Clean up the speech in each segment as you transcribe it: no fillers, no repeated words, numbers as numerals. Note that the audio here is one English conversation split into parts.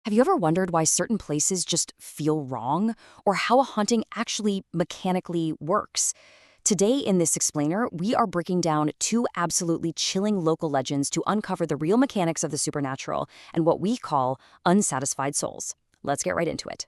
Have you ever wondered why certain places just feel wrong, or how a haunting actually mechanically works? Today in this explainer, we are breaking down two absolutely chilling local legends to uncover the real mechanics of the supernatural and what we call unsatisfied souls. Let's get right into it.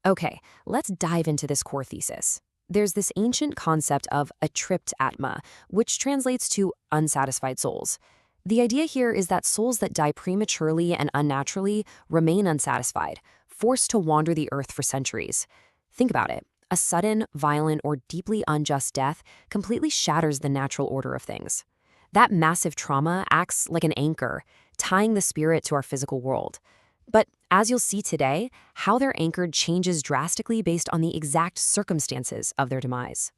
Okay, let's dive into this core thesis. There's this ancient concept of a tripped atma, which translates to unsatisfied souls. The idea here is that souls that die prematurely and unnaturally remain unsatisfied, forced to wander the earth for centuries. Think about it. A sudden, violent, or deeply unjust death completely shatters the natural order of things. That massive trauma acts like an anchor, tying the spirit to our physical world. But as you'll see today, how they're anchored changes drastically based on the exact circumstances of their demise.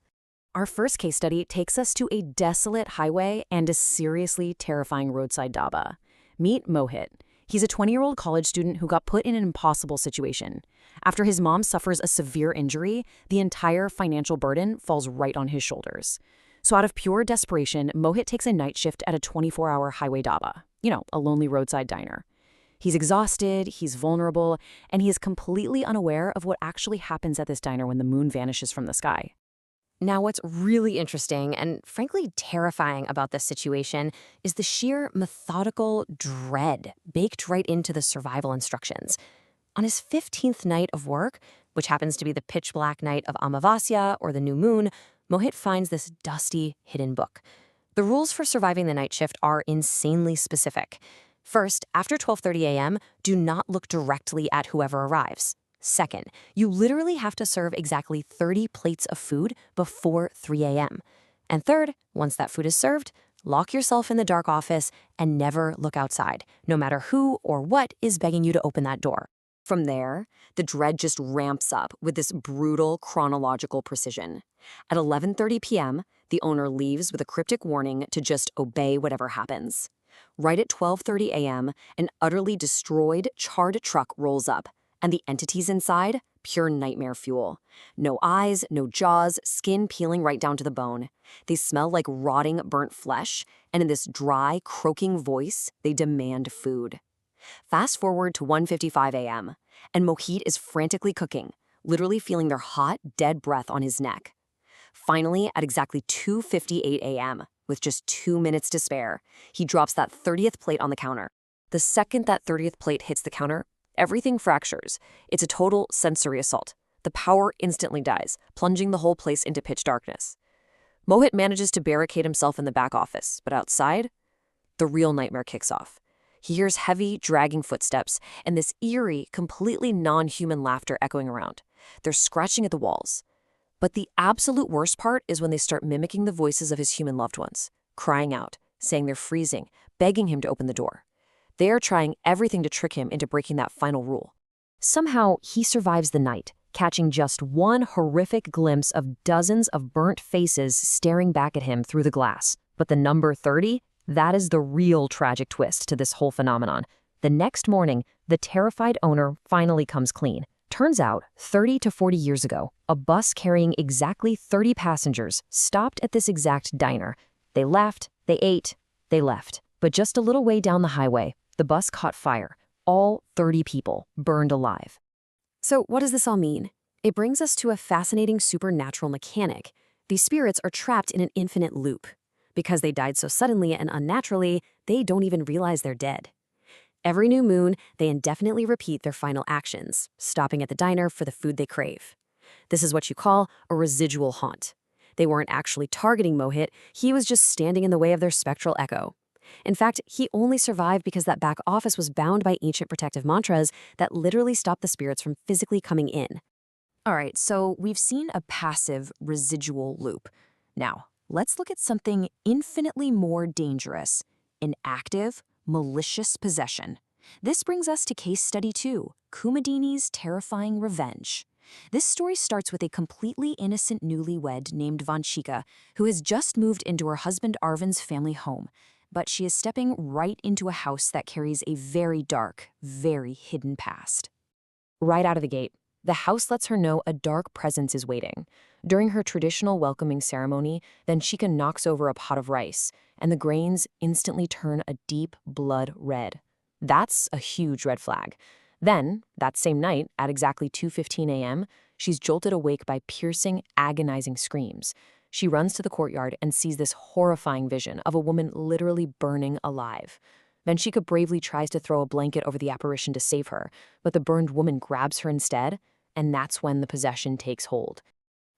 Our first case study takes us to a desolate highway and a seriously terrifying roadside dhaba. Meet Mohit. He's a 20-year-old college student who got put in an impossible situation. After his mom suffers a severe injury, the entire financial burden falls right on his shoulders. So out of pure desperation, Mohit takes a night shift at a 24-hour highway dhaba, a lonely roadside diner. He's exhausted, he's vulnerable, and he is completely unaware of what actually happens at this diner when the moon vanishes from the sky. Now, what's really interesting and frankly terrifying about this situation is the sheer methodical dread baked right into the survival instructions. On his 15th night of work, which happens to be the pitch black night of Amavasya or the new moon, Mohit finds this dusty, hidden book. The rules for surviving the night shift are insanely specific. First, after 12:30 a.m., do not look directly at whoever arrives. Second, you literally have to serve exactly 30 plates of food before 3 a.m. And third, once that food is served, lock yourself in the dark office and never look outside, no matter who or what is begging you to open that door. From there, the dread just ramps up with this brutal chronological precision. At 11:30 p.m., the owner leaves with a cryptic warning to just obey whatever happens. Right at 12:30 a.m., an utterly destroyed, charred truck rolls up, and the entities inside, pure nightmare fuel. No eyes, no jaws, skin peeling right down to the bone. They smell like rotting, burnt flesh, and in this dry, croaking voice, they demand food. Fast forward to 1:55 a.m., and Mohit is frantically cooking, literally feeling their hot, dead breath on his neck. Finally, at exactly 2:58 a.m., with just 2 minutes to spare, he drops that 30th plate on the counter. The second that 30th plate hits the counter, everything fractures. It's a total sensory assault. The power instantly dies, plunging the whole place into pitch darkness. Mohit manages to barricade himself in the back office, but outside, the real nightmare kicks off. He hears heavy, dragging footsteps and this eerie, completely non-human laughter echoing around. They're scratching at the walls. But the absolute worst part is when they start mimicking the voices of his human loved ones, crying out, saying they're freezing, begging him to open the door. They are trying everything to trick him into breaking that final rule. Somehow, he survives the night, catching just one horrific glimpse of dozens of burnt faces staring back at him through the glass. But the number 30? That is the real tragic twist to this whole phenomenon. The next morning, the terrified owner finally comes clean. Turns out, 30 to 40 years ago, a bus carrying exactly 30 passengers stopped at this exact diner. They laughed, they ate, they left. But just a little way down the highway, the bus caught fire. All 30 people burned alive. So what does this all mean? It brings us to a fascinating supernatural mechanic. These spirits are trapped in an infinite loop. Because they died so suddenly and unnaturally, they don't even realize they're dead. Every new moon, they indefinitely repeat their final actions, stopping at the diner for the food they crave. This is what you call a residual haunt. They weren't actually targeting Mohit, he was just standing in the way of their spectral echo. In fact, he only survived because that back office was bound by ancient protective mantras that literally stopped the spirits from physically coming in. All right, so we've seen a passive residual loop. Now, let's look at something infinitely more dangerous, an active, malicious possession. This brings us to case study 2, Kumudini's terrifying revenge. This story starts with a completely innocent newlywed named Vanchika, who has just moved into her husband Arvind's family home. But she is stepping right into a house that carries a very dark, very hidden past. Right out of the gate, the house lets her know a dark presence is waiting. During her traditional welcoming ceremony, Vanchika knocks over a pot of rice, and the grains instantly turn a deep blood red. That's a huge red flag. Then, that same night, at exactly 2:15 a.m., she's jolted awake by piercing, agonizing screams. She runs to the courtyard and sees this horrifying vision of a woman literally burning alive. Vanshika bravely tries to throw a blanket over the apparition to save her, but the burned woman grabs her instead, and that's when the possession takes hold.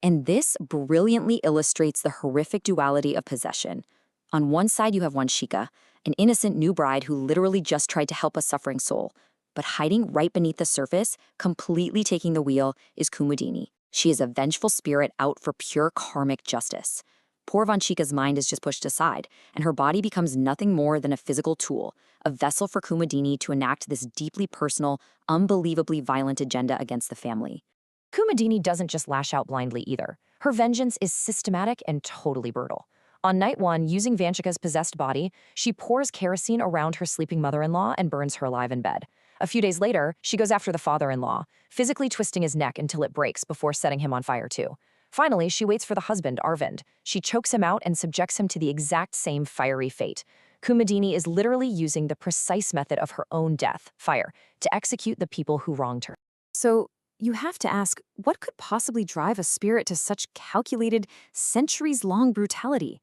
And this brilliantly illustrates the horrific duality of possession. On one side, you have Vanshika, an innocent new bride who literally just tried to help a suffering soul. But hiding right beneath the surface, completely taking the wheel, is Kumudini. She is a vengeful spirit out for pure karmic justice. Poor Vanshika's mind is just pushed aside, and her body becomes nothing more than a physical tool, a vessel for Kumudini to enact this deeply personal, unbelievably violent agenda against the family. Kumudini doesn't just lash out blindly either. Her vengeance is systematic and totally brutal. On night one, using Vanshika's possessed body, she pours kerosene around her sleeping mother-in-law and burns her alive in bed. A few days later, she goes after the father-in-law, physically twisting his neck until it breaks before setting him on fire too. Finally, she waits for the husband, Arvind. She chokes him out and subjects him to the exact same fiery fate. Kumudini is literally using the precise method of her own death, fire, to execute the people who wronged her. So, you have to ask, what could possibly drive a spirit to such calculated, centuries-long brutality?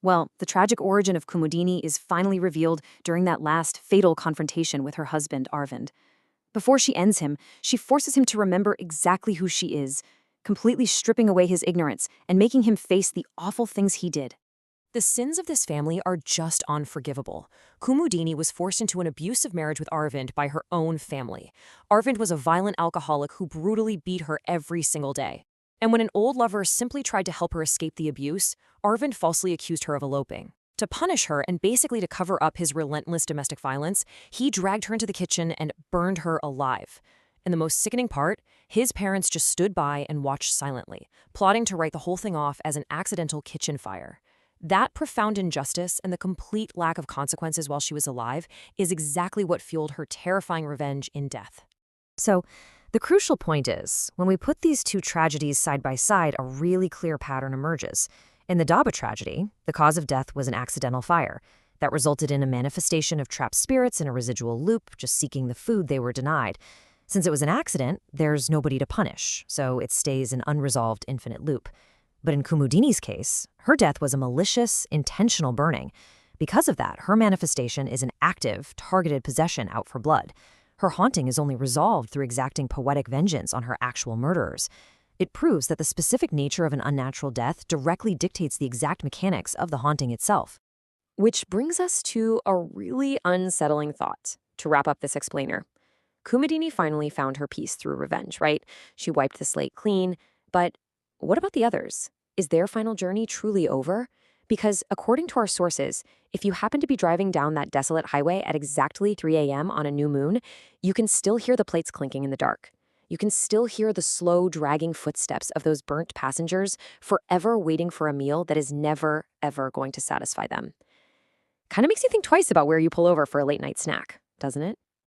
Well, the tragic origin of Kumudini is finally revealed during that last fatal confrontation with her husband, Arvind. Before she ends him, she forces him to remember exactly who she is, completely stripping away his ignorance and making him face the awful things he did. The sins of this family are just unforgivable. Kumudini was forced into an abusive marriage with Arvind by her own family. Arvind was a violent alcoholic who brutally beat her every single day. And when an old lover simply tried to help her escape the abuse, Arvind falsely accused her of eloping. To punish her and basically to cover up his relentless domestic violence, he dragged her into the kitchen and burned her alive. And the most sickening part, his parents just stood by and watched silently, plotting to write the whole thing off as an accidental kitchen fire. That profound injustice and the complete lack of consequences while she was alive is exactly what fueled her terrifying revenge in death. So, the crucial point is, when we put these two tragedies side by side, a really clear pattern emerges. In the Daba tragedy, the cause of death was an accidental fire that resulted in a manifestation of trapped spirits in a residual loop, just seeking the food they were denied. Since it was an accident, there's nobody to punish, so it stays an unresolved infinite loop. But in Kumudini's case, her death was a malicious, intentional burning. Because of that, her manifestation is an active, targeted possession out for blood. Her haunting is only resolved through exacting poetic vengeance on her actual murderers. It proves that the specific nature of an unnatural death directly dictates the exact mechanics of the haunting itself. Which brings us to a really unsettling thought to wrap up this explainer. Kumudini finally found her peace through revenge, right? She wiped the slate clean, but what about the others? Is their final journey truly over? Because according to our sources, if you happen to be driving down that desolate highway at exactly 3 a.m. on a new moon, you can still hear the plates clinking in the dark. You can still hear the slow, dragging footsteps of those burnt passengers forever waiting for a meal that is never, ever going to satisfy them. Kind of makes you think twice about where you pull over for a late-night snack, doesn't it?